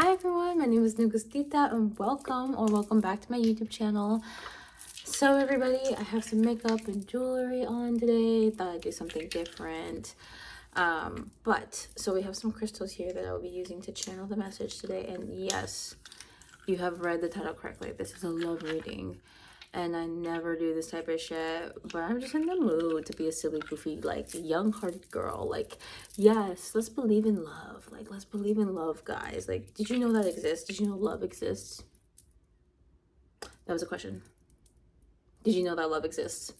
Hi everyone, my name is NEGUSTITA and welcome back to my YouTube channel. So everybody, I have some makeup and jewelry on today. Thought I'd do something different. So we have some crystals here that I'll be using to channel the message today. And yes, you have read the title correctly. This is a love reading. And I never do this type of shit, but I'm just in the mood to be a silly, goofy, like, young-hearted girl. Like, yes, let's believe in love. Like, let's believe in love, guys. Like, did you know that exists? Did you know love exists? That was a question. Did you know that love exists?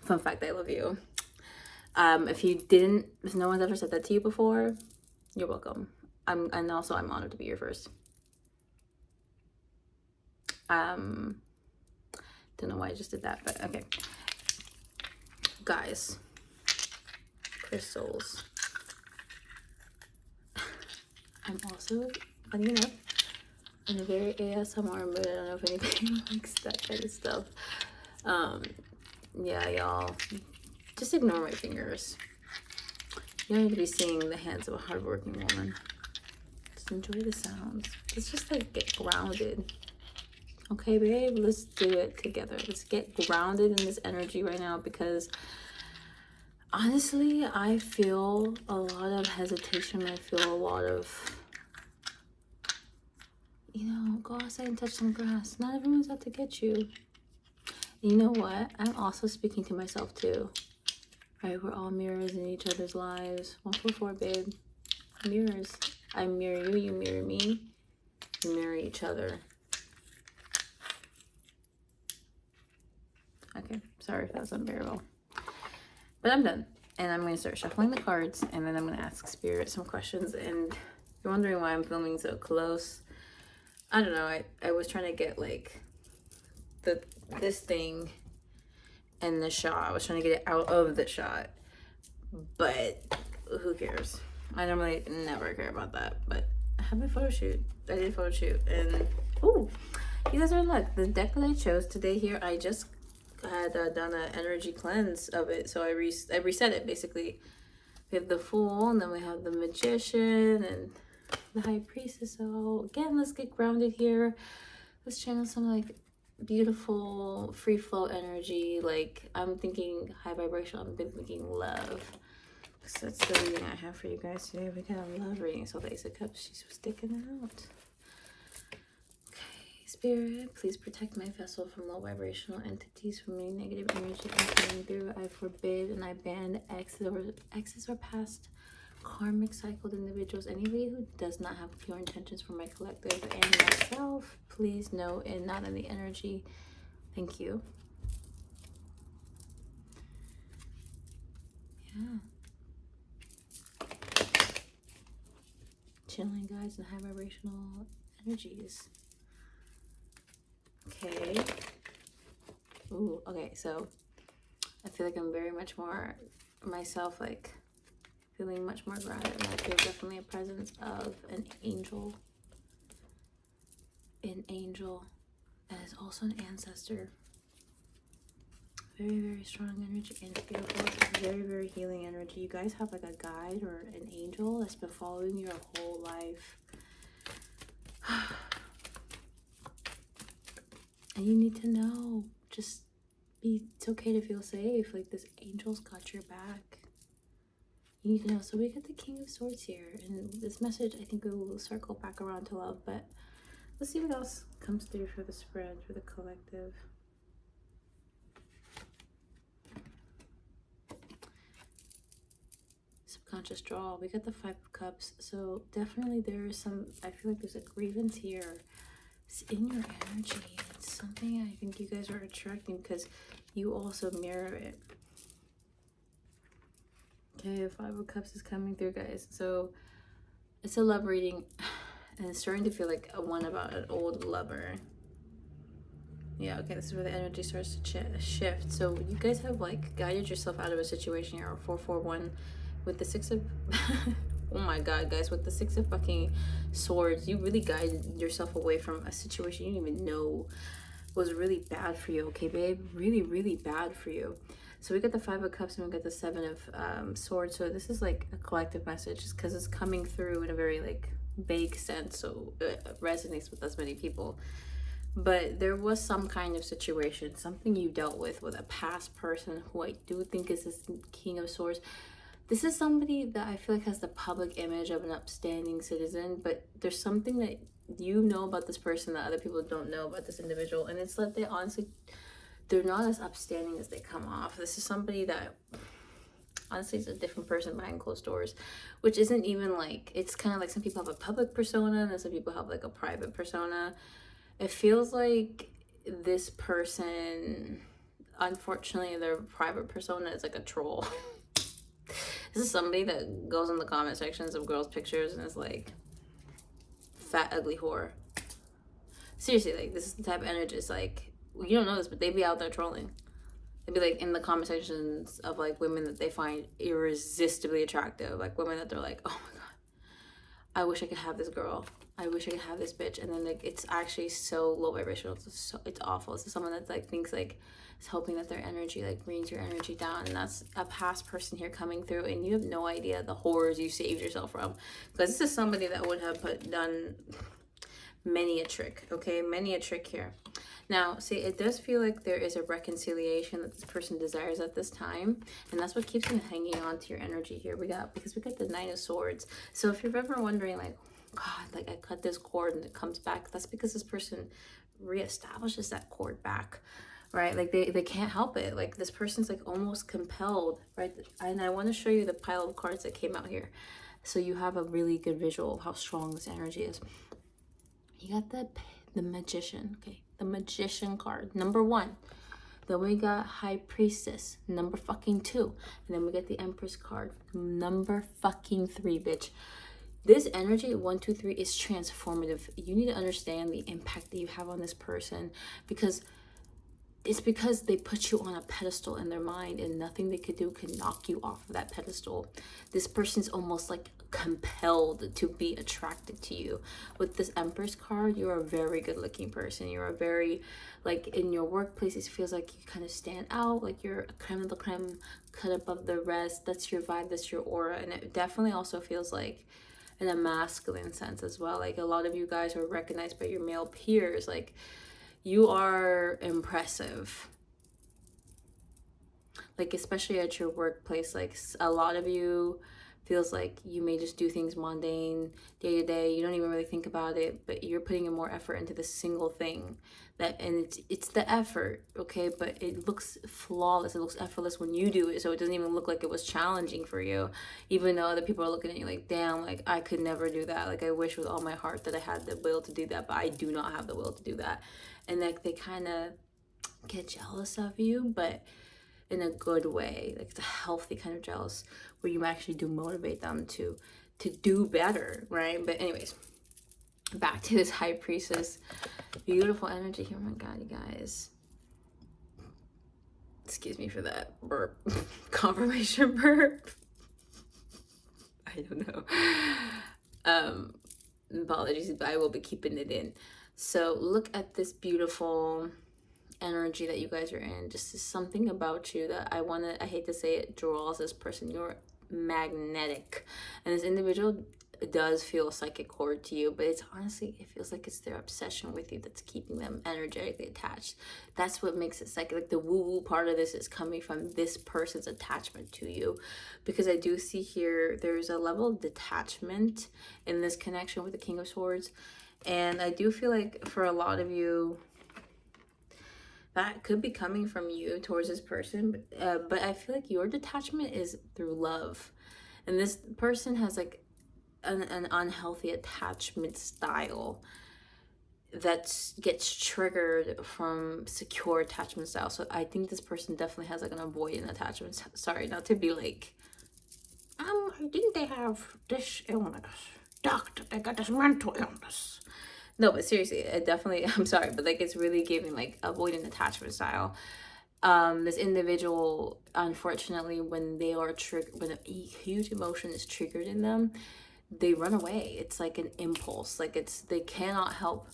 Fun fact, I love you. If you didn't, if no one's ever said that to you before, you're welcome. And also I'm honored to be your first. Don't know why I just did that, but okay. Guys, crystals. I'm also, funny enough, in a very ASMR mood. I don't know if anybody likes that kind of stuff. Yeah, y'all, just ignore my fingers. You don't need to be seeing the hands of a hardworking woman. Just enjoy the sounds. Let's just like get grounded. Okay, babe, let's do it together. Let's get grounded in this energy right now, because honestly, I feel a lot of hesitation. I feel a lot of, you know, go outside and touch some grass. Not everyone's out to get you. You know what? I'm also speaking to myself too. Right? We're all mirrors in each other's lives. 144, babe. Mirrors. I mirror you, you mirror me. We mirror each other. Okay, sorry if that was unbearable. But I'm done. And I'm going to start shuffling the cards, and then I'm going to ask Spirit some questions. And you're wondering why I'm filming so close. I don't know. I was trying to get like this thing in the shot. I was trying to get it out of the shot. But who cares? I normally never care about that. But I have my photo shoot. I did a photo shoot. And, ooh, you guys are in luck. The deck that I chose today here, I just had done an energy cleanse of it, so I reset it. Basically, we have the Fool, and then we have the Magician and the High Priestess. So again, let's get grounded here. Let's channel some like beautiful free flow energy. Like, I'm thinking high vibration. I'm thinking love. So that's the reading I have for you guys today. We got a love reading. So the Ace of Cups, she's sticking out. Spirit, please protect my vessel from low vibrational entities, from any negative energy coming through. I forbid and I ban exes or past karmic cycled individuals. Anybody who does not have pure intentions for my collective and myself, please know and not in the energy. Thank you. Yeah. Chilling, guys, in high vibrational energies. Okay. Ooh, okay, so I feel like I'm very much more myself, like feeling much more grounded, and I feel definitely a presence of an angel. An angel that is also an ancestor. Very, very strong energy and beautiful. Very, very healing energy. You guys have like a guide or an angel that's been following you your whole life. And you need to know, just it's okay to feel safe. Like, this angel's got your back. You need to know. So we got the King of Swords here, and this message, I think we will circle back around to love, but let's see what else comes through for the spread, for the collective. Subconscious draw. We got the Five of Cups. So definitely there is some, I feel like there's a grievance here. It's in your energy. It's something I think you guys are attracting because you also mirror it. Okay, Five of Cups is coming through, guys. So it's a love reading, and it's starting to feel like a one about an old lover. Yeah, okay, this is where the energy starts to shift. So you guys have like guided yourself out of a situation here. 441 with the Six of oh my god, guys, with the Six of fucking Swords, you really guided yourself away from a situation you didn't even know was really bad for you. Okay, babe, really, really bad for you. So we got the Five of Cups and we got the Seven of Swords. So this is like a collective message because it's coming through in a very like vague sense, so it resonates with as many people. But there was some kind of situation, something you dealt with a past person who I do think is this King of Swords. This is somebody that I feel like has the public image of an upstanding citizen, but there's something that you know about this person that other people don't know about this individual, and it's that they honestly, they're not as upstanding as they come off. This is somebody that honestly is a different person behind closed doors, which isn't even like, it's kind of like some people have a public persona and some people have like a private persona. It feels like this person, unfortunately, their private persona is like a troll. This is somebody that goes in the comment sections of girls' pictures and is like, fat, ugly whore. Seriously, like, this is the type of energy. It's like, you don't know this, but they be out there trolling. They'd be like in the comment sections of like women that they find irresistibly attractive, like women that they're like, oh my god, I wish I could have this girl. I wish I could have this bitch. And then like it's actually so low vibrational. It's awful. It's someone that like thinks like is hoping that their energy like brings your energy down. And that's a past person here coming through, and you have no idea the horrors you saved yourself from. Because this is somebody that would have done many a trick, okay? Many a trick here. Now, see, it does feel like there is a reconciliation that this person desires at this time, and that's what keeps them hanging on to your energy here. Because we got the Nine of Swords. So if you're ever wondering, like, God, like I cut this cord and it comes back, that's because this person reestablishes that cord back, right? Like they can't help it. Like this person's like almost compelled, right? And I want to show you the pile of cards that came out here, so you have a really good visual of how strong this energy is. You got the Magician, okay? The Magician card, number 1. Then we got High Priestess, number fucking 2. And then we got the Empress card, number fucking 3, bitch. This energy, 1, 2, 3, is transformative. You need to understand the impact that you have on this person, because it's because they put you on a pedestal in their mind, and nothing they could do can knock you off of that pedestal. This person's almost like compelled to be attracted to you. With this Empress card, you're a very good looking person. You're a very, like in your workplace, it feels like you kind of stand out, like you're a creme of the creme, cut above the rest. That's your vibe, that's your aura. And it definitely also feels like in a masculine sense as well. Like a lot of you guys are recognized by your male peers. Like you are impressive, like especially at your workplace. Like a lot of you feels like you may just do things mundane day to day, you don't even really think about it, but you're putting in more effort into this single thing, and it's the effort, okay? But it looks flawless, it looks effortless when you do it, so it doesn't even look like it was challenging for you, even though other people are looking at you like, damn, like I could never do that. Like I wish with all my heart that I had the will to do that, but I do not have the will to do that. And like they kind of get jealous of you, but in a good way. Like it's a healthy kind of jealous, where you actually do motivate them to do better, right? But anyways, back to this High Priestess. Beautiful energy here. Oh my god, you guys, excuse me for that burp. Confirmation burp. I don't know. Apologies, but I will be keeping it in. So look at this beautiful energy that you guys are in. Just something about you that I hate to say it, draws this person. You're magnetic, and this individual does feel a psychic cord to you, but it's honestly, it feels like it's their obsession with you that's keeping them energetically attached. That's what makes it psychic. Like the woo-woo part of this is coming from this person's attachment to you, because I do see here there's a level of detachment in this connection with the King of Swords. And I do feel like for a lot of you, that could be coming from you towards this person, but I feel like your detachment is through love, and this person has like an unhealthy attachment style that gets triggered from secure attachment style. So I think this person definitely has like an avoidant attachment. Sorry, not to be like, I think they have this illness, doctor, they got this mental illness. No, but seriously, it definitely, I'm sorry, but like it's really giving like avoidant attachment style. This individual, unfortunately, when they are triggered, when a huge emotion is triggered in them, they run away. It's like an impulse. Like they cannot help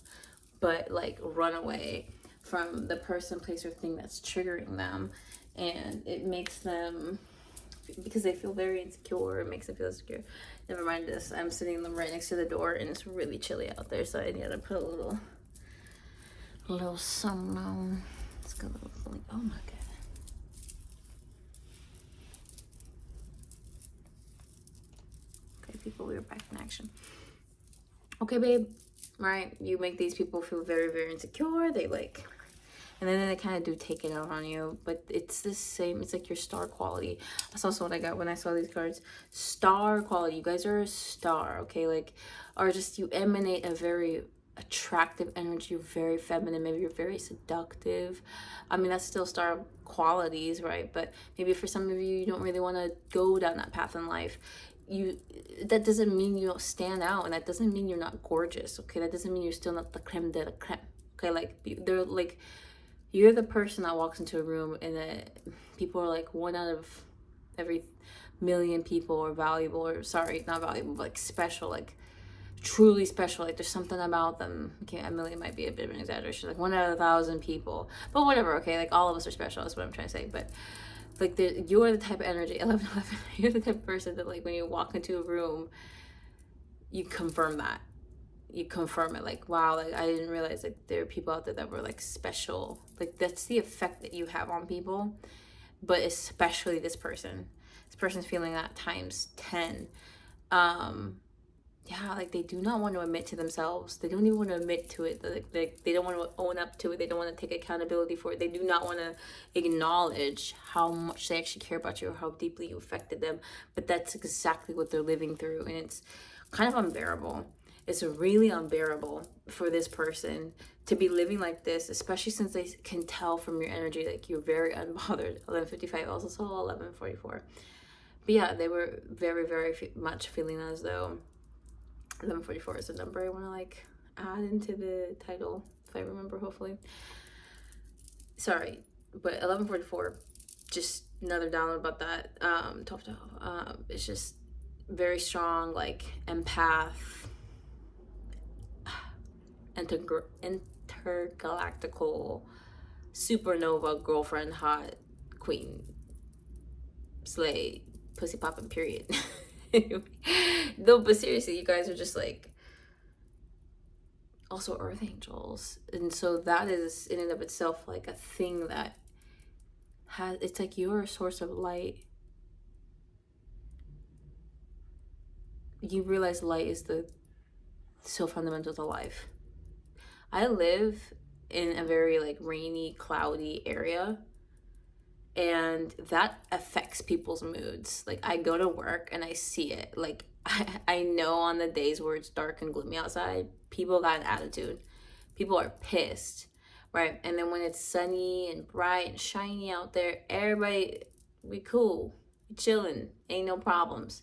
but like run away from the person, place, or thing that's triggering them. and it makes them, because they feel very insecure, it makes them feel insecure. Never mind this. I'm sitting right next to the door, and it's really chilly out there, so I need to put a little sun on. Let's go. Oh my god. Okay, people, we're back in action. Okay, babe. Right? You make these people feel very, very insecure. They like, and then they kind of do take it out on you, but it's the same. It's like your star quality. That's also what I got when I saw these cards. Star quality. You guys are a star, okay? Like, or just you emanate a very attractive energy. You're very feminine. Maybe you're very seductive. I mean, that's still star qualities, right? But maybe for some of you, you don't really want to go down that path in life. That doesn't mean you don't stand out, and that doesn't mean you're not gorgeous, okay? That doesn't mean you're still not the creme de la creme, okay? Like, they're like, you're the person that walks into a room and people are like, 1 out of every million people are valuable, or sorry, not valuable, but like special, like truly special. Like, there's something about them. Okay, a million might be a bit of an exaggeration. Like 1 out of 1,000 people, but whatever. Okay, like all of us are special. That's what I'm trying to say. But like, you're the type of energy. 11. You're the type of person that, like, when you walk into a room, you confirm that. You confirm it, like, wow, like I didn't realize like there are people out there that were like special. Like, that's the effect that you have on people, but especially this person's feeling that times 10. Yeah, like they do not want to admit to themselves, they don't even want to admit to it, like they don't want to own up to it, they don't want to take accountability for it, they do not want to acknowledge how much they actually care about you or how deeply you affected them. But that's exactly what they're living through, and it's kind of unbearable. It's really unbearable for this person to be living like this, especially since they can tell from your energy, like you're very unbothered. 11:55, also saw 11:44. But yeah, they were very, very much feeling as though 11:44 is a number I want to like add into the title, if I remember, hopefully. Sorry, but 11:44, just another download about that. Top. It's just very strong, like empath, intergalactical, supernova, girlfriend, hot, queen, slay, pussy popping, period. No, but seriously, you guys are just like also earth angels, and so that is in and of itself like a thing that has, it's like you're a source of light. You realize light is so fundamental to life. I live in a very like rainy, cloudy area, and that affects people's moods. Like, I go to work and I see it. Like, I know on the days where it's dark and gloomy outside, people got an attitude. People are pissed, right? And then when it's sunny and bright and shiny out there, everybody, we cool, we chilling, ain't no problems.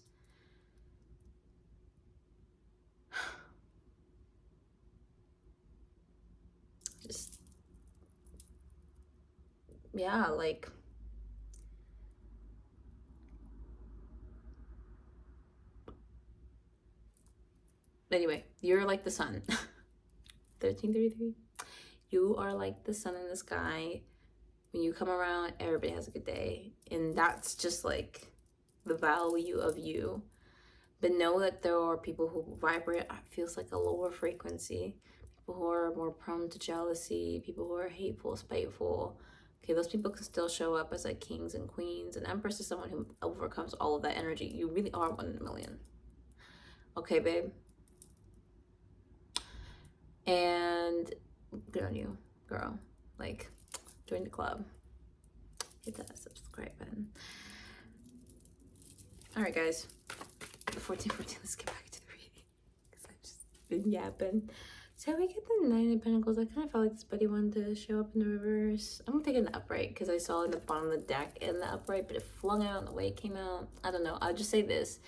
Just, yeah, like, anyway, you're like the sun. 13:33. You are like the sun in the sky. When you come around, everybody has a good day. And that's just like the value of you. But know that there are people who vibrate, feels like a lower frequency. People who are more prone to jealousy, people who are hateful, spiteful. Okay, those people can still show up as like kings and queens. And Empress is someone who overcomes all of that energy. You really are 1 in a million. Okay, babe? And good on you, girl. Like, join the club. Hit that subscribe button. All right, guys. 14:14. Let's get back to the reading, because I've just been yapping. So we get the 9 of Pentacles. I kind of felt like this buddy wanted to show up in the reverse. I'm gonna take an upright because I saw in the bottom of the deck in the upright, but it flung out in the way it came out. I don't know. I'll just say this.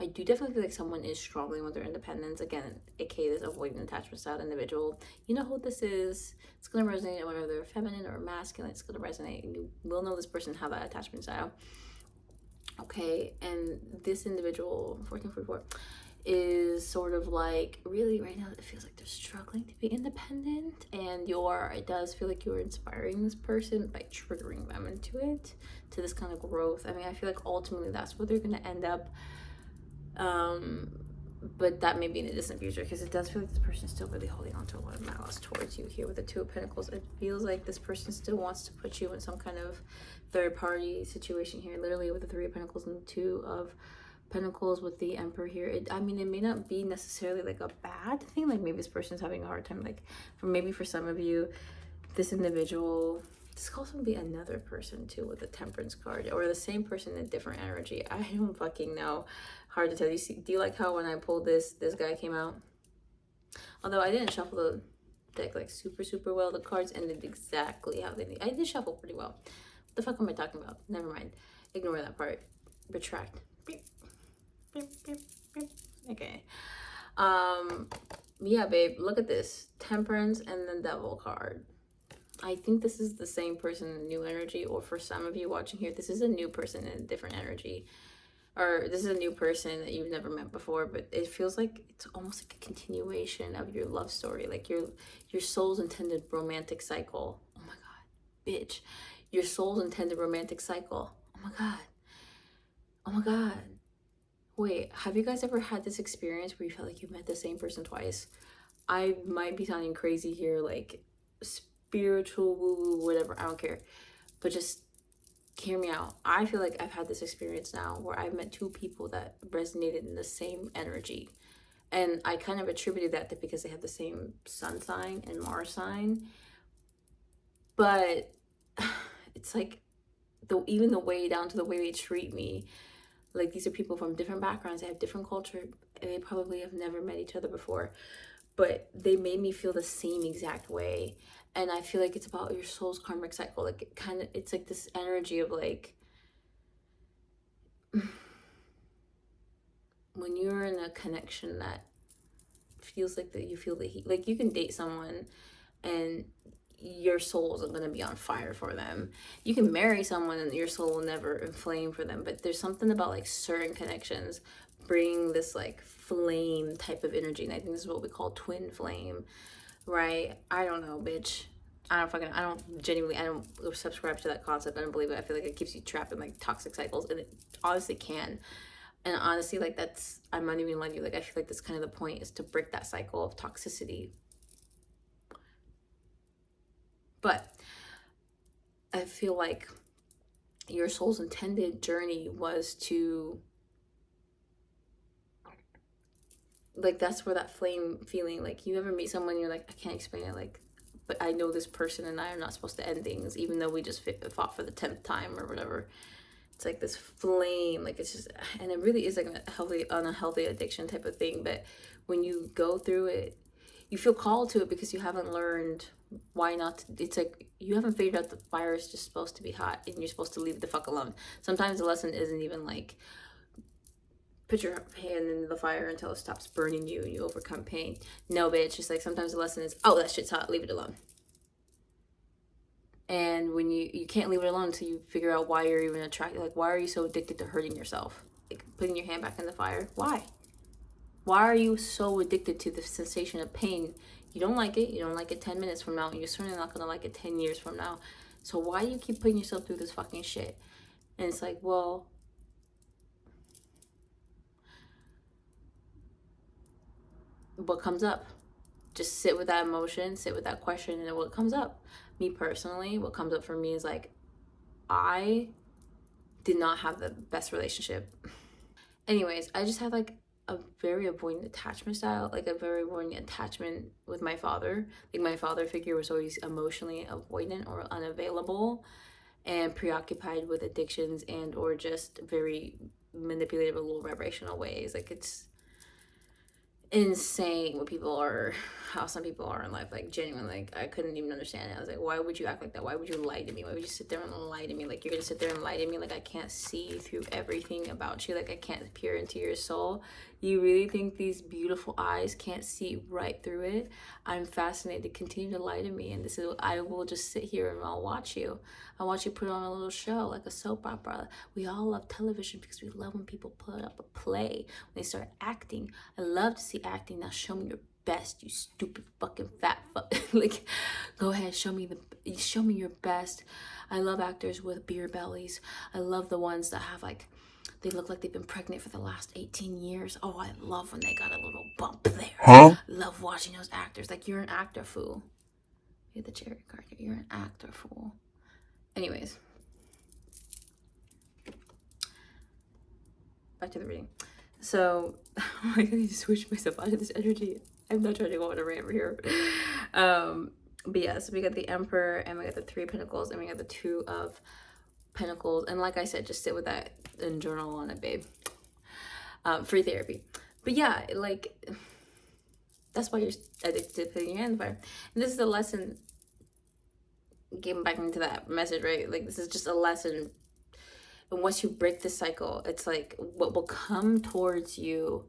I do definitely feel like someone is struggling with their independence. Again, aka this avoidant attachment style individual. You know who this is. It's going to resonate whether they're feminine or masculine. It's going to resonate. You will know this person have that attachment style. Okay, and this individual, 1444, is sort of like, really right now it feels like they're struggling to be independent, and it does feel like you're inspiring this person by triggering them into it, to this kind of growth. I mean, I feel like ultimately that's where they're going to end up, but that may be in the distant future, because it does feel like this person is still really holding on to a lot of malice towards you here with the Two of Pentacles. It feels like this person still wants to put you in some kind of third party situation here, literally with the Three of Pentacles and the Two of Pentacles with the Emperor here. I mean, it may not be necessarily like a bad thing, like maybe this person's having a hard time, like for some of you, this individual, this could also be another person too with the Temperance card, or the same person in different energy. I don't fucking know. Hard to tell. You see, do you like how when I pulled this guy came out? Although I didn't shuffle the deck like super well, the cards ended exactly how they need. I did shuffle pretty well. What the fuck am I talking about? Never mind. Ignore that part. Retract. Okay. Yeah, babe, look at this. Temperance and the Devil card. I think this is the same person in new energy, or for some of you watching here, this is a new person in a different energy, or this is a new person that you've never met before, but it feels like it's almost like a continuation of your love story, like your soul's intended romantic cycle. Oh my god, bitch, your soul's intended romantic cycle. Oh my god. Oh my god. Wait, have you guys ever had this experience where you felt like you met the same person twice? I might be sounding crazy here, like spiritual woo-woo, whatever, I don't care. But just hear me out. I feel like I've had this experience now where I've met two people that resonated in the same energy. And I kind of attributed that to because they had the same sun sign and Mars sign. But it's like, even the way down to the way they treat me, like these are people from different backgrounds, they have different culture, and they probably have never met each other before, but they made me feel the same exact way. And I feel like it's about your soul's karmic cycle. Like it's like this energy of like, when you're in a connection that feels like that, you feel the heat. Like you can date someone and your soul isn't going to be on fire for them. You can marry someone and your soul will never inflame for them, but there's something about like certain connections bring this like flame type of energy, and I think this is what we call twin flame, right? I don't know, bitch. I don't subscribe to that concept. I don't believe it. I feel like it keeps you trapped in like toxic cycles, and it honestly can. And honestly, like I'm not even letting you, like I feel like that's kind of the point, is to break that cycle of toxicity. But I feel like your soul's intended journey was to, like, that's where that flame feeling, like you ever meet someone, you're like, I can't explain it, like, but I know this person and I are not supposed to end things, even though we just fought for the 10th time or whatever. It's like this flame, like it's just, and it really is like a unhealthy addiction type of thing. But when you go through it, you feel called to it because you haven't learned why not to, it's like you haven't figured out the fire is just supposed to be hot and you're supposed to leave it the fuck alone. Sometimes the lesson isn't even like put your hand in the fire until it stops burning you and you overcome pain. No, bitch. Just like sometimes the lesson is, oh, that shit's hot, leave it alone. And when you can't leave it alone until you figure out why you're even attracted, like why are you so addicted to hurting yourself, like putting your hand back in the fire? Why are you so addicted to the sensation of pain? You don't like it 10 minutes from now, and you're certainly not gonna like it 10 years from now. So why do you keep putting yourself through this fucking shit? And it's like, well, what comes up? Just sit with that emotion, sit with that question, and what comes up. Me personally, what comes up for me is like, I did not have the best relationship. Anyways, I just had like a very avoidant attachment style, like a very avoidant attachment with my father. Like my father figure was always emotionally avoidant or unavailable and preoccupied with addictions and or just very manipulative, low vibrational ways. Like insane what people are, how some people are in life. Like, genuinely, like, I couldn't even understand it. I was like, why would you act like that? Why would you lie to me? Why would you sit there and lie to me? Like, you're gonna sit there and lie to me? Like, I can't see through everything about you. Like, I can't peer into your soul. You really think these beautiful eyes can't see right through it? I'm fascinated. Continue to lie to me, and this is, I will just sit here and I'll watch you. I'll watch you put on a little show, like a soap opera. We all love television because we love when people put up a play, when they start acting. I love to see acting. Now show me your best, you stupid fucking fat fuck. Like, go ahead, show me your best. I love actors with beer bellies. I love the ones that have, like, they look like they've been pregnant for the last 18 years. Oh, I love when they got a little bump there. Huh? Love watching those actors. Like, you're an actor, fool. You get the cherry card. You're an actor, fool. Anyways, back to the reading. So, oh my god, I just switched myself out of this energy. I'm not trying to go on a rant here. But yeah, so we got the Emperor, and we got the Three of Pentacles, and we got the Two of Pentacles. And like I said, just sit with that and journal on it, babe. Free therapy. But yeah, like, that's why you're addicted to putting your hand in the fire. And this is a lesson, getting back into that message, right? Like, this is just a lesson. And once you break this cycle, it's like what will come towards you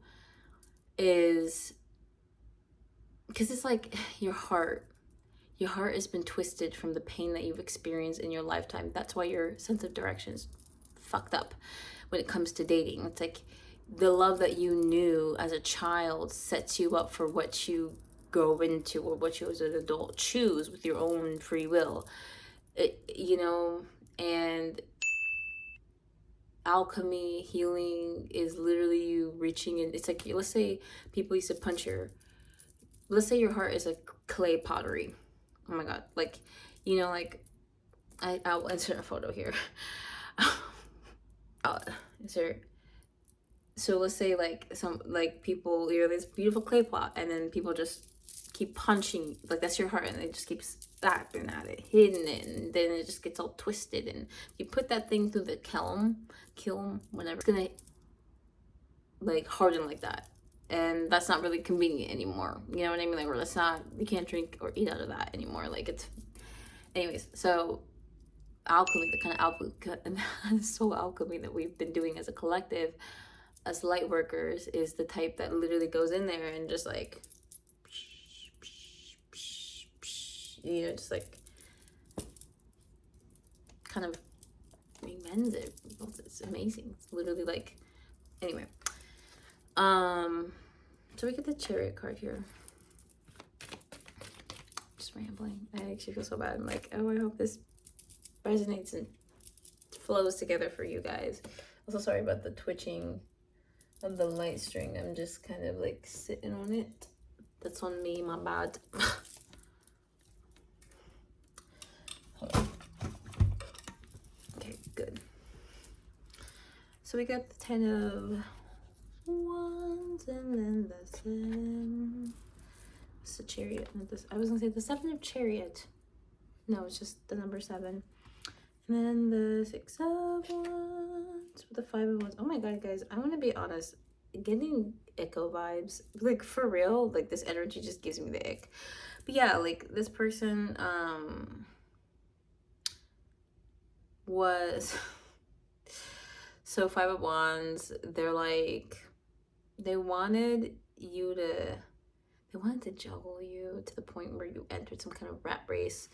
is, because it's like your heart has been twisted from the pain that you've experienced in your lifetime. That's why your sense of direction is fucked up when it comes to dating. It's like the love that you knew as a child sets you up for what you go into, or what you as an adult choose with your own free will. You know, and alchemy, healing is literally you reaching in. It's like, let's say people used to punch let's say your heart is a clay pottery. Oh my god, like, you know, like, I'll insert a photo here. I'll insert. So let's say, like, some, like, people, you're this beautiful clay pot, and then people just keep punching, like, that's your heart, and they just keep slapping at it, hitting it, and then it just gets all twisted. And you put that thing through the kiln, whatever, it's gonna, like, harden like that. And that's not really convenient anymore. You know what I mean? Like, or that's not, you can't drink or eat out of that anymore. Like, it's, anyways, so alchemy, the kind of alchemy that we've been doing as a collective, as light workers, is the type that literally goes in there and just, like, you know, just, like, kind of mends it. It's amazing. It's literally, like, anyway. So we get the Chariot card here. Just rambling. I actually feel so bad. I'm like, oh, I hope this resonates and flows together for you guys. Also, sorry about the twitching of the light string. I'm just kind of, like, sitting on it. That's on me, my bad. Hold on. Okay, good. So we got the 10 of Wands, and then the 7. It's the Chariot. I was gonna say the 7 of Chariot. No, it's just the number 7. And then the 6 of Wands with the 5 of Wands. Oh my god, guys, I'm gonna be honest. Getting echo vibes, like, for real. Like, this energy just gives me the ick. But yeah, like, this person was so 5 of Wands. They're like, they wanted to juggle you to the point where you entered some kind of rat race.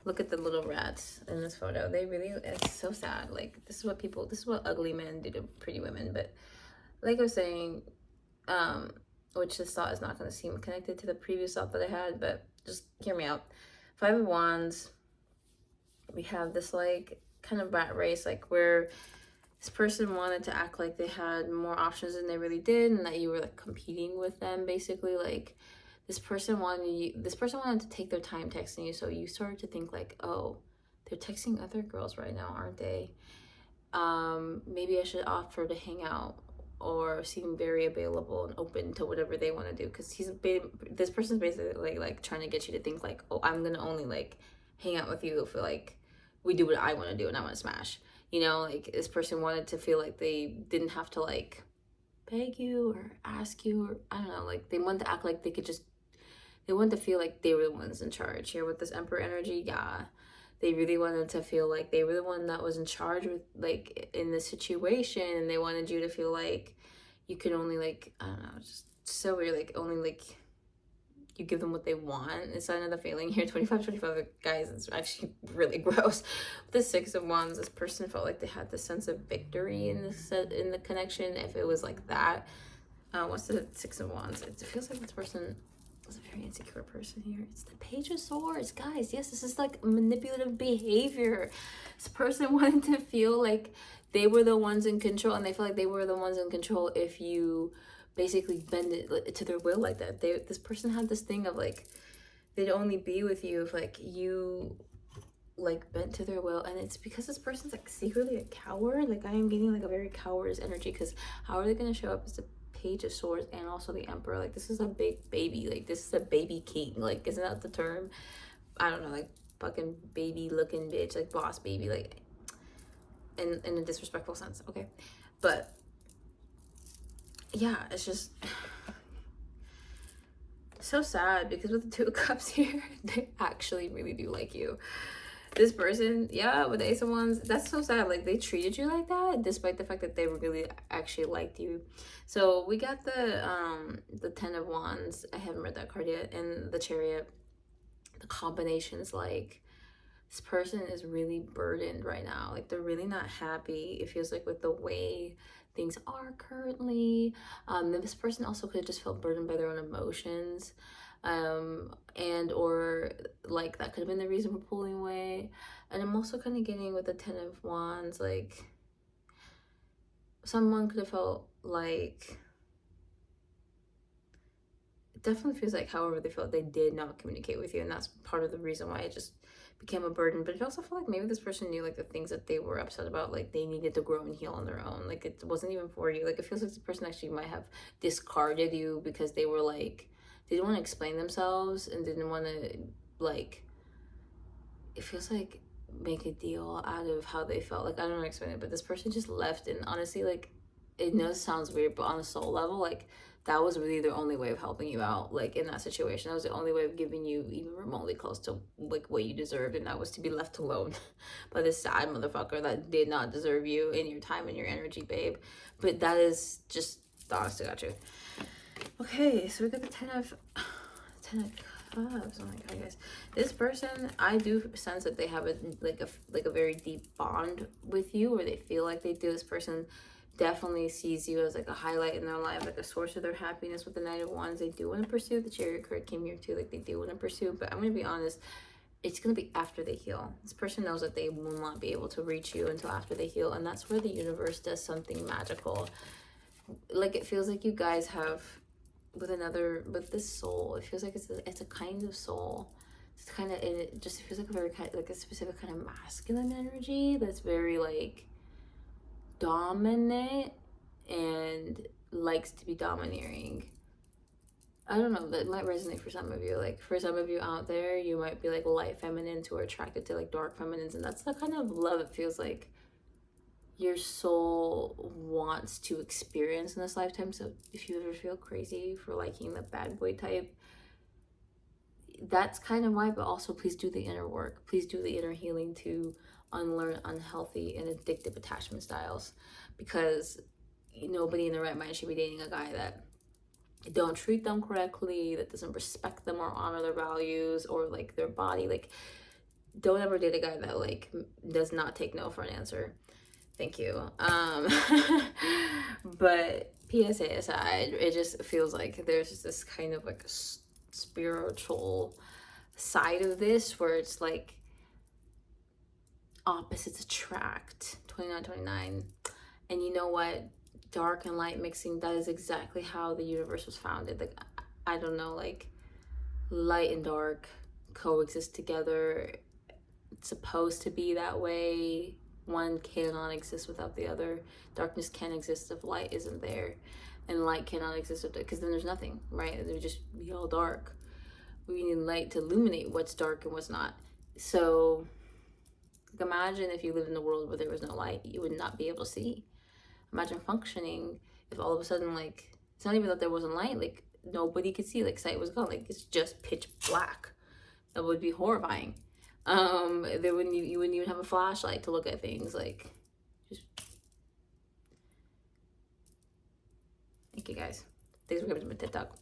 Look at the little rats in this photo. They really, it's so sad. Like, this is what ugly men do to pretty women. But like I was saying, which this thought is not going to seem connected to the previous thought that I had, but just hear me out. 5 of Wands, we have this, like, kind of rat race, like, where this person wanted to act like they had more options than they really did, and that you were, like, competing with them, basically. Like, this person wanted to take their time texting you, so you started to think, like, oh, they're texting other girls right now, aren't they? Maybe I should offer to hang out, or seem very available and open to whatever they want to do, because this person's basically like trying to get you to think, like, oh, I'm gonna only, like, hang out with you if, like, we do what I want to do and I want to smash. You know, like, this person wanted to feel like they didn't have to, like, beg you or ask you, or I don't know, like they want to act like they could just, they want to feel like they were the ones in charge here with this Emperor energy. Yeah, they really wanted to feel like they were the one that was in charge with, like, in this situation, and they wanted you to feel like you could only, like, I don't know, just so weird, like only like you give them what they want. It's another feeling here. 25 guys, it's actually really gross. With the Six of Wands, this person felt like they had the sense of victory in the connection. If it was like that, what's the Six of Wands? It feels like this person was a very insecure person here. It's the Page of Swords, guys. Yes, this is like manipulative behavior. This person wanted to feel like they were the ones in control, and they feel like they were the ones in control if you basically bend it to their will like that. This person had this thing of like, they'd only be with you if like you like bent to their will. And it's because this person's like secretly a coward. Like I am getting like a very cowardice energy, because how are they going to show up as the Page of Swords and also the Emperor? Like this is a big baby, like this is a baby king, like isn't that the term? I don't know, like fucking baby looking bitch, like boss baby, like in a disrespectful sense, okay? But yeah, it's just so sad, because with the Two of Cups here, they actually really do like you. This person, yeah, with the Ace of Wands, that's so sad. Like they treated you like that despite the fact that they really actually liked you. So we got the Ten of Wands. I haven't read that card yet. And the Chariot. The combination is like, this person is really burdened right now. Like they're really not happy, it feels like, with the way things are currently. This person also could have just felt burdened by their own emotions, and or like that could have been the reason for pulling away. And I'm also kind of getting with the Ten of Wands, like someone could have felt like, it definitely feels like however they felt, they did not communicate with you, and that's part of the reason why it just became a burden. But it also felt like maybe this person knew like the things that they were upset about, like they needed to grow and heal on their own. Like it wasn't even for you. Like it feels like this person actually might have discarded you because they were like, they didn't want to explain themselves and didn't want to, like, it feels like, make a deal out of how they felt. Like I don't know how to explain it, but this person just left. And honestly, like, it knows sounds weird, but on a soul level, like that was really their only way of helping you out, like in that situation. That was the only way of giving you even remotely close to like what you deserved, and that was to be left alone by this sad motherfucker that did not deserve you and your time and your energy, babe. But that is just the honest to God truth. Okay, so we got the Ten of Cups. Oh my god, guys, this person, I do sense that they have a very deep bond with you, or they feel like they do. This person definitely sees you as like a highlight in their life, like a source of their happiness. With the Knight of Wands, they do want to pursue. The Chariot card came here too, like they do want to pursue. But I'm gonna be honest, it's gonna be after they heal. This person knows that they will not be able to reach you until after they heal, and that's where the universe does something magical. Like it feels like you guys have, with this soul, it feels like it's a kind of soul. It's kind of, it just feels like a very kind, like a specific kind of masculine energy that's very like dominant and likes to be domineering. I don't know, that might resonate for some of you. Like for some of you out there, you might be like light feminines who are attracted to like dark feminines, and that's the kind of love it feels like your soul wants to experience in this lifetime. So if you ever feel crazy for liking the bad boy type, that's kind of why. But also, please do the inner work. Please do the inner healing to unlearn unhealthy and addictive attachment styles, because nobody in their right mind should be dating a guy that don't treat them correctly, that doesn't respect them or honor their values or like their body. Like, don't ever date a guy that like does not take no for an answer. Thank you. But PSA aside, it just feels like there's just this kind of like spiritual side of this where it's like opposites attract. 29. And you know what? Dark and light mixing, that is exactly how the universe was founded. Like, I don't know, like light and dark coexist together. It's supposed to be that way. One cannot exist without the other. Darkness can't exist if light isn't there, and light cannot exist if, because then there's nothing, right? It would just be all dark. We need light to illuminate what's dark and what's not. So like, imagine if you lived in a world where there was no light, you would not be able to see. Imagine functioning if all of a sudden, like, it's not even that there wasn't light, like, nobody could see, like, sight was gone, like, it's just pitch black. That would be horrifying. There wouldn't, you wouldn't even have a flashlight to look at things, like, just, thank you guys. Thanks for coming to my TikTok.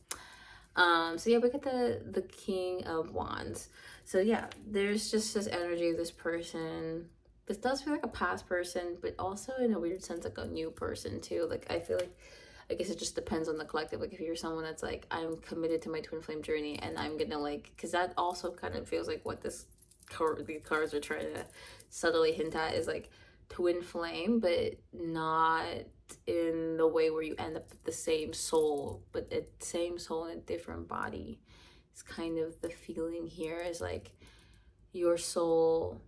So yeah, we got the King of Wands. So yeah, there's just this energy of this person. This does feel like a past person, but also in a weird sense like a new person too. Like I feel like, I guess it just depends on the collective. Like if you're someone that's like, I'm committed to my twin flame journey and I'm gonna like, because that also kind of feels like what these cards are trying to subtly hint at is like twin flame, but not in the way where you end up with the same soul, but the same soul in a different body. It's kind of the feeling here is like your soul,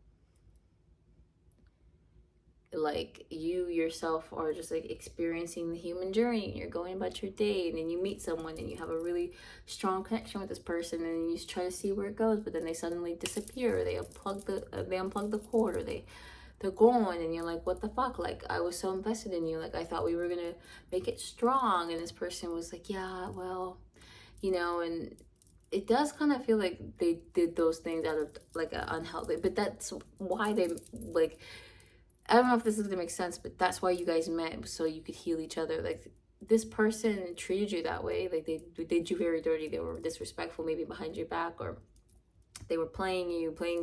like you yourself are just like experiencing the human journey. You're going about your day and then you meet someone and you have a really strong connection with this person and you try to see where it goes, but then they suddenly disappear, or they unplug the cord, or they're gone, and you're like, what the fuck? Like, I was so invested in you. Like, I thought we were gonna make it strong. And this person was like, yeah, well, you know, and it does kind of feel like they did those things out of like an unhealthy, but that's why they like, I don't know if this is gonna make sense, but that's why you guys met, so you could heal each other. Like, this person treated you that way. Like, they did you very dirty. They were disrespectful, maybe behind your back, or they were playing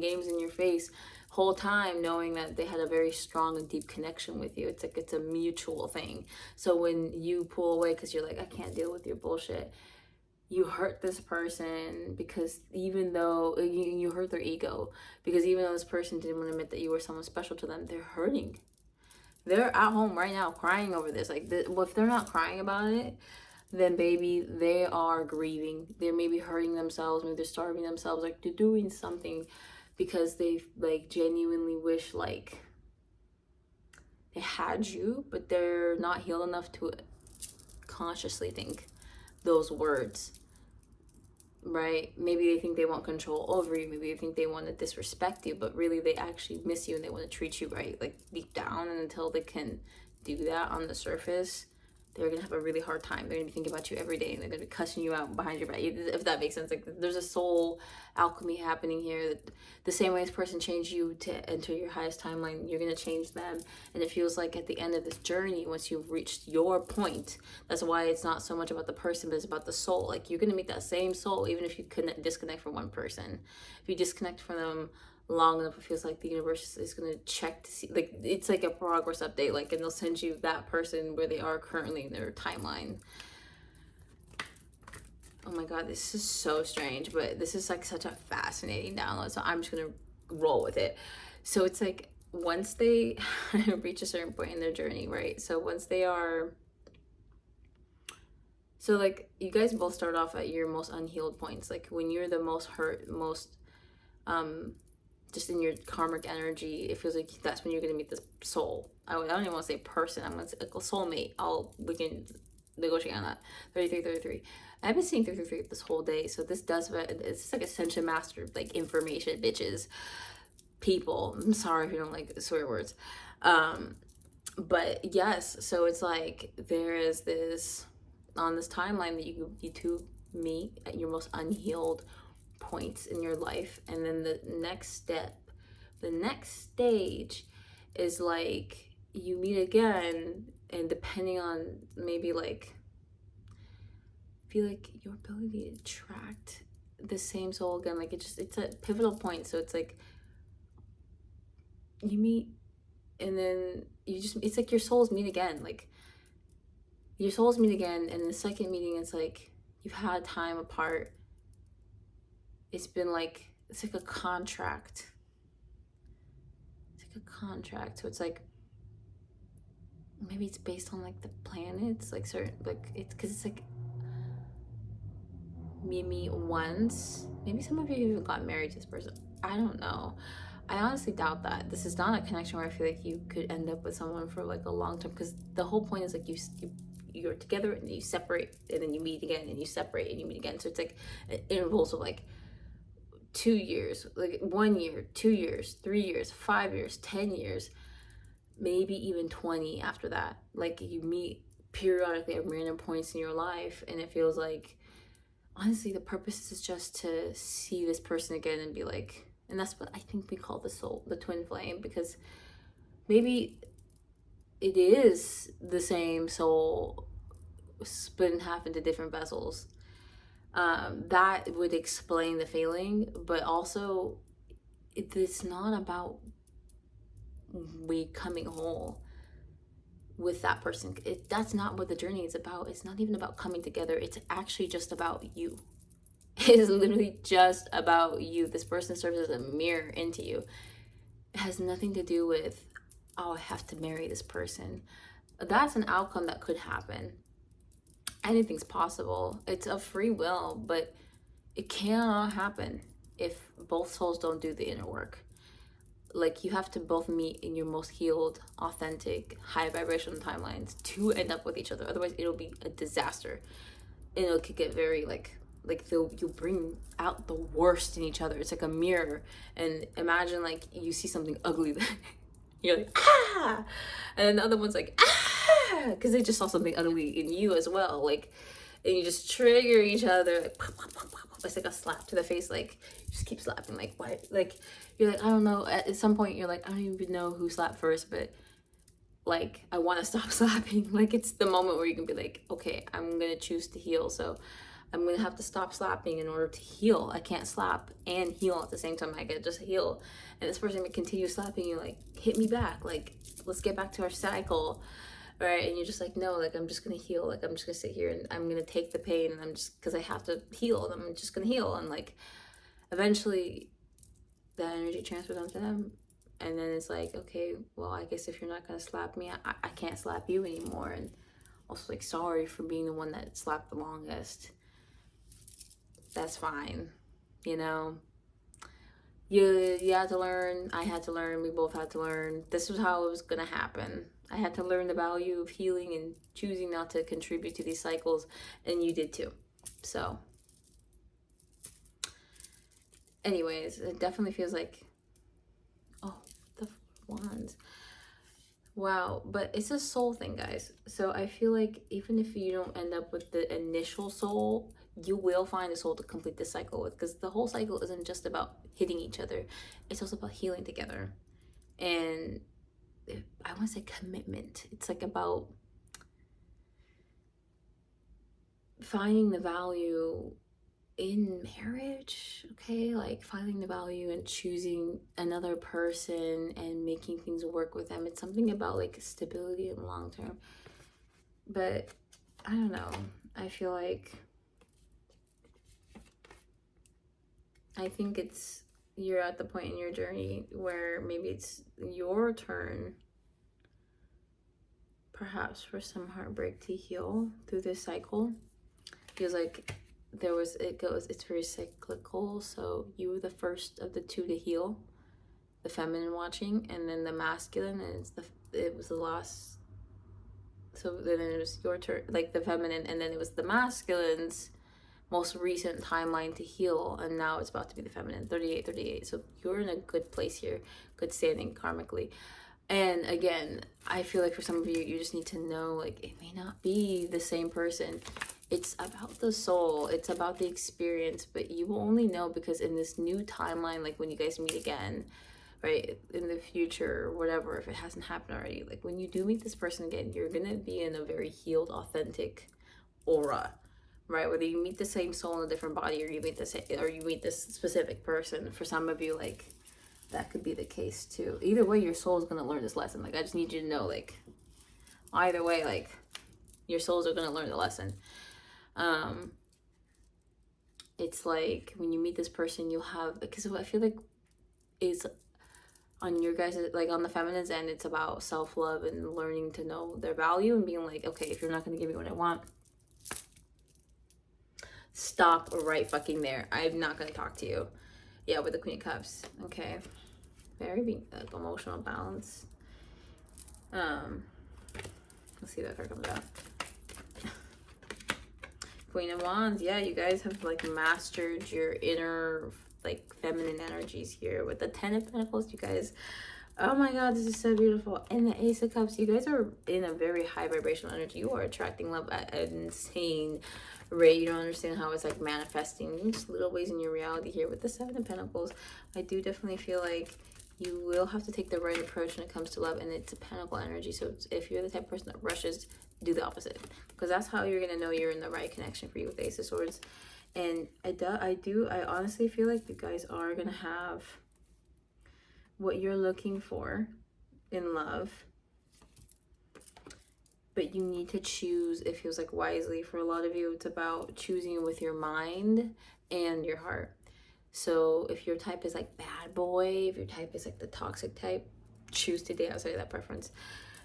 games in your face whole time, knowing that they had a very strong and deep connection with you. It's like it's a mutual thing. So when you pull away because you're like, I can't deal with your bullshit, you hurt this person, because even though you hurt their ego, because even though this person didn't want to admit that you were someone special to them, they're hurting. They're at home right now crying over this. Like, well, if they're not crying about it, then baby, they are grieving. They're maybe hurting themselves, maybe they're starving themselves, like they're doing something because they like genuinely wish like they had you, but they're not healed enough to consciously think those words, right? Maybe they think they want control over you, maybe they think they want to disrespect you, but really they actually miss you and they want to treat you right, like deep down. And until they can do that on the surface, they're gonna have a really hard time. They're gonna be thinking about you every day, and they're gonna be cussing you out behind your back, if that makes sense. Like, there's a soul alchemy happening here, that the same way this person changed you to enter your highest timeline, you're gonna change them. And it feels like at the end of this journey, once you've reached your point, that's why it's not so much about the person, but it's about the soul. Like, you're gonna meet that same soul even if you couldn't disconnect from one person. If you disconnect from them long enough, it feels like the universe is going to check to see, like, it's like a progress update, like, and they'll send you that person where they are currently in their timeline. Oh my god, this is so strange, but this is like such a fascinating download, so I'm just gonna roll with it. So it's like once they reach a certain point in their journey, right? So once they are, so like you guys both start off at your most unhealed points, like when you're the most hurt, most just in your karmic energy, it feels like that's when you're gonna meet this soul. I don't even want to say person, I'm gonna say like a soulmate. We can negotiate on that. 33. I've been seeing 333 this whole day, so this does, it's just like Ascension Master like information, bitches, people. I'm sorry if you don't like swear words, but yes. So it's like there is this on this timeline that you two meet at your most unhealed points in your life, and then the next step, the next stage is like you meet again, and depending on maybe like feel like your ability to attract the same soul again, like it's a pivotal point. So it's like you meet and then it's like your souls meet again, like your souls meet again, and the second meeting is like you've had time apart. It's been like, it's like a contract. It's like a contract. So it's like, maybe it's based on like the planets, like certain, like it's because it's like meet once. Maybe some of you even got married to this person. I don't know. I honestly doubt that. This is not a connection where I feel like you could end up with someone for like a long time, because the whole point is like you're together and you separate and then you meet again and you separate and you meet again. So it's like intervals of like 2 years, like 1 year, 2 years, 3 years, 5 years, 10 years, maybe even 20 after that. Like you meet periodically at random points in your life, and it feels like, honestly, the purpose is just to see this person again and be like, and that's what I think we call the soul, the twin flame, because maybe it is the same soul split in half into different vessels. That would explain the feeling, but also it's not about becoming whole with that person. That's not what the journey is about. It's not even about coming together. It's actually just about you. It is literally just about you. This person serves as a mirror into you. It has nothing to do with, oh, I have to marry this person. That's an outcome that could happen. Anything's possible. It's a free will, but it cannot happen if both souls don't do the inner work. Like, you have to both meet in your most healed, authentic, high vibrational timelines to end up with each other. Otherwise, it'll be a disaster. And it could get very like you bring out the worst in each other. It's like a mirror. And imagine like you see something ugly that you're like, ah, and then the other one's like, ah, because they just saw something ugly in you as well. Like, and you just trigger each other, like, pop, pop, pop, pop. It's like a slap to the face. Like, you just keep slapping. Like, why? Like, you're like, I don't know. At some point, you're like, I don't even know who slapped first, but like, I want to stop slapping. Like, it's the moment where you can be like, okay, I'm gonna choose to heal, so I'm gonna have to stop slapping in order to heal. I can't slap and heal at the same time. I could just heal, and this person may continue slapping you, like, hit me back, like, let's get back to our cycle, right? And you're just like, no, like, I'm just gonna heal. Like, I'm just gonna sit here and I'm gonna take the pain, and I'm just, because I have to heal, and I'm just gonna heal. And like, eventually that energy transfers onto them, and then it's like, okay, well, I guess if you're not gonna slap me, I can't slap you anymore. And also, like, sorry for being the one that slapped the longest. That's fine, you know. You had to learn, I had to learn, we both had to learn. This was how it was gonna happen. I had to learn the value of healing and choosing not to contribute to these cycles, and you did too. So anyways, it definitely feels like, oh, the wands. Wow, but it's a soul thing, guys. So I feel like even if you don't end up with the initial soul, you will find a soul to complete this cycle with, because the whole cycle isn't just about hitting each other. It's also about healing together. And I want to say commitment. It's like about finding the value in marriage, okay? Like, finding the value in choosing another person and making things work with them. It's something about like stability and long term. But I don't know. I feel like, I think it's, you're at the point in your journey where maybe it's your turn, perhaps, for some heartbreak to heal through this cycle. Feels like it's very cyclical. So you were the first of the two to heal, the feminine watching, and then the masculine, and it was the last. So then it was your turn, like the feminine, and then it was the masculine's most recent timeline to heal, and now it's about to be the feminine, 38. So you're in a good place here, good standing karmically. And again, I feel like for some of you, you just need to know, like, it may not be the same person. It's about the soul, it's about the experience, but you will only know because in this new timeline, like when you guys meet again, right, in the future or whatever, if it hasn't happened already, like when you do meet this person again, you're gonna be in a very healed, authentic aura, right? Whether you meet the same soul in a different body, or you meet this specific person. For some of you, like, that could be the case too. Either way, your soul is going to learn this lesson. Like, I just need you to know, like, either way, like, your souls are going to learn the lesson. It's like when you meet this person, you'll have, because I feel like is on your guys, like on the feminine's end, it's about self-love and learning to know their value and being like, okay, if you're not going to give me what I want, stop right fucking there. I'm not going to talk to you. Yeah, with the Queen of Cups. Okay. Very like, emotional balance. Let's see that card comes out. Queen of Wands. Yeah, you guys have like mastered your inner like feminine energies here. With the Ten of Pentacles, you guys Oh my god, this is so beautiful. And the Ace of Cups, you guys are in a very high vibrational energy. You are attracting love at an insane rate. You don't understand how it's like manifesting in just little ways in your reality here. With the Seven of Pentacles, I do definitely feel like you will have to take the right approach when it comes to love, and it's a pentacle energy. So if you're the type of person that rushes, do the opposite, because that's how you're gonna know you're in the right connection for you with the Ace of Swords. And I honestly feel like you guys are gonna have what you're looking for in love, but you need to choose, it feels like, wisely. For a lot of you, it's about choosing with your mind and your heart. So if your type is like bad boy, if your type is like the toxic type, choose to date outside of that preference.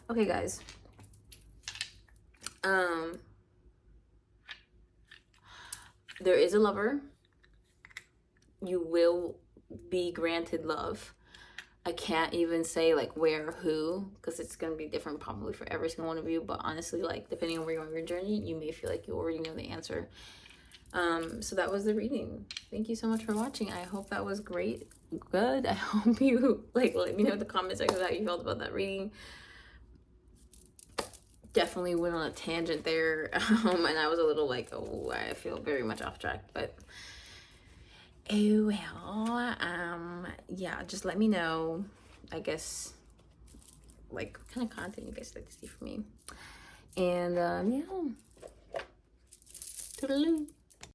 Okay, guys. There is a lover. You will be granted love. I can't even say like where, who, because it's going to be different probably for every single one of you. But honestly, like, depending on where you're on your journey, you may feel like you already know the answer. So that was the reading. Thank you so much for watching. I hope that was good. I hope you like let me know in the comment section how you felt about that reading. Definitely went on a tangent there, and I was a little like, oh, I feel very much off track, but oh well. Yeah, just let me know, I guess, like what kind of content you guys like to see from me. And yeah, toodaloo.